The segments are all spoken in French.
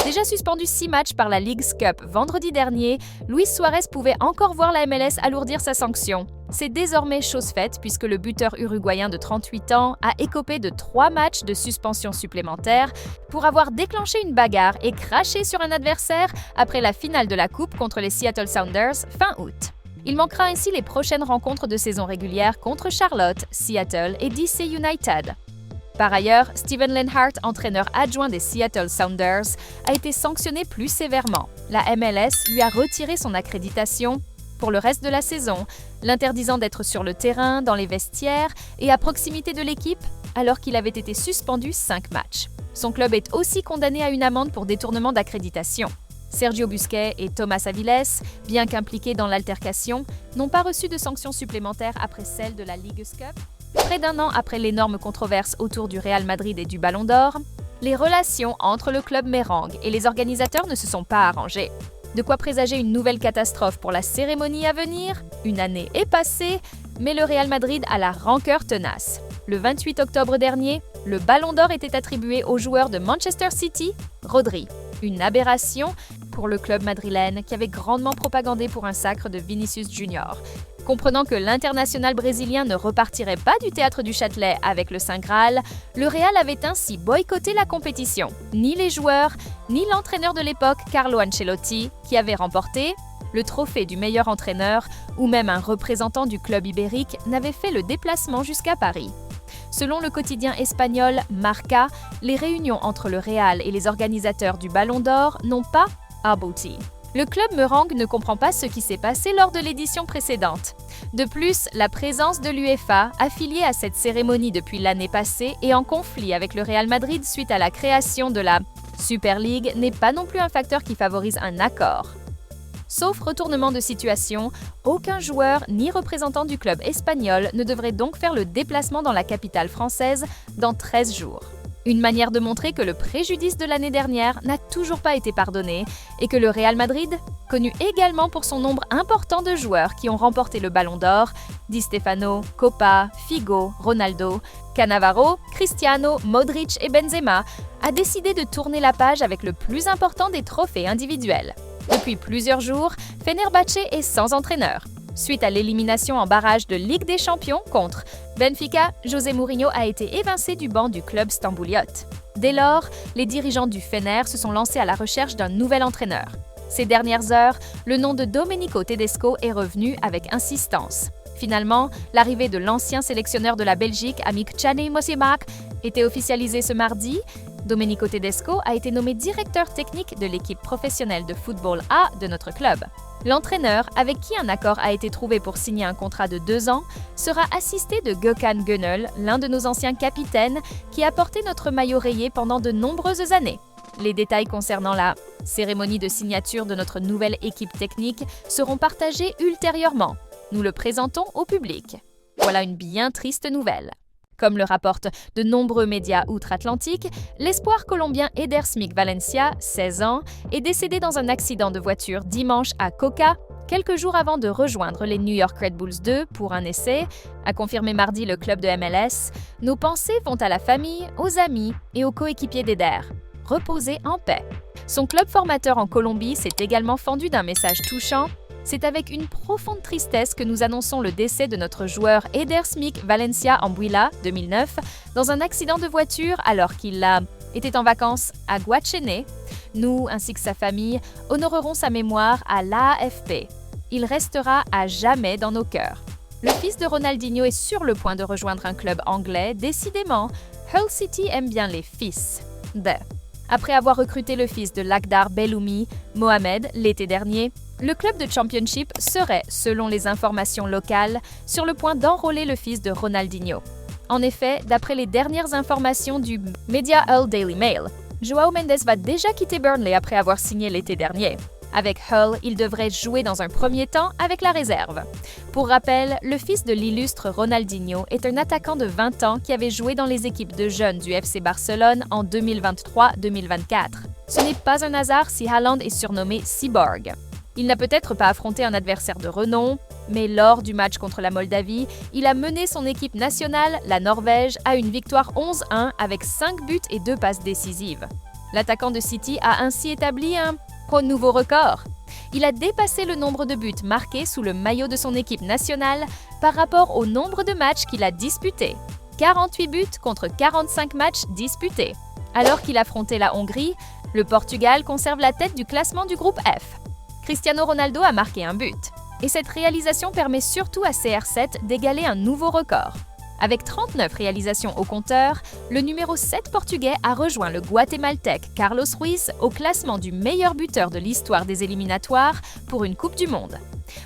Déjà suspendu 6 matchs par la Leagues Cup vendredi dernier, Luis Suarez pouvait encore voir la MLS alourdir sa sanction. C'est désormais chose faite puisque le buteur uruguayen de 38 ans a écopé de 3 matchs de suspension supplémentaire pour avoir déclenché une bagarre et craché sur un adversaire après la finale de la Coupe contre les Seattle Sounders fin août. Il manquera ainsi les prochaines rencontres de saison régulière contre Charlotte, Seattle et DC United. Par ailleurs, Steven Lenhart, entraîneur adjoint des Seattle Sounders, a été sanctionné plus sévèrement. La MLS lui a retiré son accréditation pour le reste de la saison, l'interdisant d'être sur le terrain, dans les vestiaires et à proximité de l'équipe, alors qu'il avait été suspendu 5 matchs. Son club est aussi condamné à une amende pour détournement d'accréditation. Sergio Busquets et Thomas Aviles, bien qu'impliqués dans l'altercation, n'ont pas reçu de sanctions supplémentaires après celle de la Leagues Cup. Près d'un an après l'énorme controverse autour du Real Madrid et du Ballon d'Or, les relations entre le club merengue et les organisateurs ne se sont pas arrangées. De quoi présager une nouvelle catastrophe pour la cérémonie à venir? Une année est passée, mais le Real Madrid a la rancœur tenace. Le 28 octobre dernier, le Ballon d'Or était attribué au joueur de Manchester City, Rodri. Une aberration pour le club madrilène qui avait grandement propagandé pour un sacre de Vinicius Junior. Comprenant que l'international brésilien ne repartirait pas du Théâtre du Châtelet avec le Saint Graal, le Real avait ainsi boycotté la compétition. Ni les joueurs, ni l'entraîneur de l'époque, Carlo Ancelotti, qui avait remporté le trophée du meilleur entraîneur, ou même un représentant du club ibérique, n'avait fait le déplacement jusqu'à Paris. Selon le quotidien espagnol Marca, les réunions entre le Real et les organisateurs du Ballon d'Or n'ont pas abouti. Le club merengue ne comprend pas ce qui s'est passé lors de l'édition précédente. De plus, la présence de l'UEFA, affiliée à cette cérémonie depuis l'année passée et en conflit avec le Real Madrid suite à la création de la Super League, n'est pas non plus un facteur qui favorise un accord. Sauf retournement de situation, aucun joueur ni représentant du club espagnol ne devrait donc faire le déplacement dans la capitale française dans 13 jours. Une manière de montrer que le préjudice de l'année dernière n'a toujours pas été pardonné et que le Real Madrid, connu également pour son nombre important de joueurs qui ont remporté le Ballon d'Or, Di Stefano, Copa, Figo, Ronaldo, Cannavaro, Cristiano, Modric et Benzema, a décidé de tourner la page avec le plus important des trophées individuels. Depuis plusieurs jours, Fenerbahçe est sans entraîneur. Suite à l'élimination en barrage de Ligue des Champions contre Benfica, José Mourinho a été évincé du banc du club stambouliote. Dès lors, les dirigeants du Fener se sont lancés à la recherche d'un nouvel entraîneur. Ces dernières heures, le nom de Domenico Tedesco est revenu avec insistance. Finalement, l'arrivée de l'ancien sélectionneur de la Belgique, Amik Tchane Mosimak, était officialisée ce mardi. Domenico Tedesco a été nommé directeur technique de l'équipe professionnelle de football A de notre club. L'entraîneur, avec qui un accord a été trouvé pour signer un contrat de 2 ans, sera assisté de Gökhan Gönül, l'un de nos anciens capitaines, qui a porté notre maillot rayé pendant de nombreuses années. Les détails concernant la cérémonie de signature de notre nouvelle équipe technique seront partagés ultérieurement. Nous le présentons au public. Voilà une bien triste nouvelle. Comme le rapportent de nombreux médias outre-Atlantique, l'espoir colombien Eder Smik Valencia, 16 ans, est décédé dans un accident de voiture dimanche à Coca, quelques jours avant de rejoindre les New York Red Bulls 2 pour un essai, a confirmé mardi le club de MLS. Nos pensées vont à la famille, aux amis et aux coéquipiers d'Eder. Reposez en paix. Son club formateur en Colombie s'est également fendu d'un message touchant. C'est avec une profonde tristesse que nous annonçons le décès de notre joueur Eder Smik Valencia Ambuila, 2009, dans un accident de voiture alors qu'il était en vacances à Guachené. Nous, ainsi que sa famille, honorerons sa mémoire à l'AFP. Il restera à jamais dans nos cœurs. Le fils de Ronaldinho est sur le point de rejoindre un club anglais. Décidément, Hull City aime bien les fils. Après avoir recruté le fils de Lakhdar Belloumi, Mohamed, l'été dernier, le club de Championship serait, selon les informations locales, sur le point d'enrôler le fils de Ronaldinho. En effet, d'après les dernières informations du média Hull Daily Mail, João Mendes va déjà quitter Burnley après avoir signé l'été dernier. Avec Hull, il devrait jouer dans un premier temps avec la réserve. Pour rappel, le fils de l'illustre Ronaldinho est un attaquant de 20 ans qui avait joué dans les équipes de jeunes du FC Barcelone en 2023-2024. Ce n'est pas un hasard si Haaland est surnommé Cyborg. Il n'a peut-être pas affronté un adversaire de renom, mais lors du match contre la Moldavie, il a mené son équipe nationale, la Norvège, à une victoire 11-1 avec 5 buts et 2 passes décisives. L'attaquant de City a ainsi établi un nouveau record. Il a dépassé le nombre de buts marqués sous le maillot de son équipe nationale par rapport au nombre de matchs qu'il a disputés. 48 buts contre 45 matchs disputés. Alors qu'il affrontait la Hongrie, le Portugal conserve la tête du classement du groupe F. Cristiano Ronaldo a marqué un but. Et cette réalisation permet surtout à CR7 d'égaler un nouveau record. Avec 39 réalisations au compteur, le numéro 7 portugais a rejoint le guatémaltèque Carlos Ruiz au classement du meilleur buteur de l'histoire des éliminatoires pour une Coupe du Monde.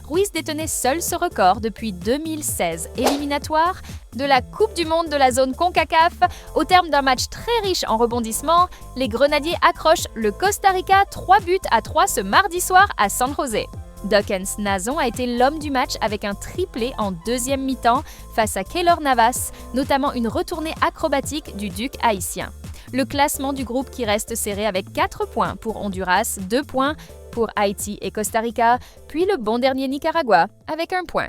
Ruiz détenait seul ce record depuis 2016 éliminatoire de la Coupe du Monde de la zone CONCACAF. Au terme d'un match très riche en rebondissements, les Grenadiers accrochent le Costa Rica 3-3 ce mardi soir à San José. Dawkins Nazon a été l'homme du match avec un triplé en deuxième mi-temps face à Keylor Navas, notamment une retournée acrobatique du Duc haïtien. Le classement du groupe qui reste serré avec 4 points pour Honduras, 2 points pour Haïti et Costa Rica, puis le bon dernier Nicaragua avec 1 point.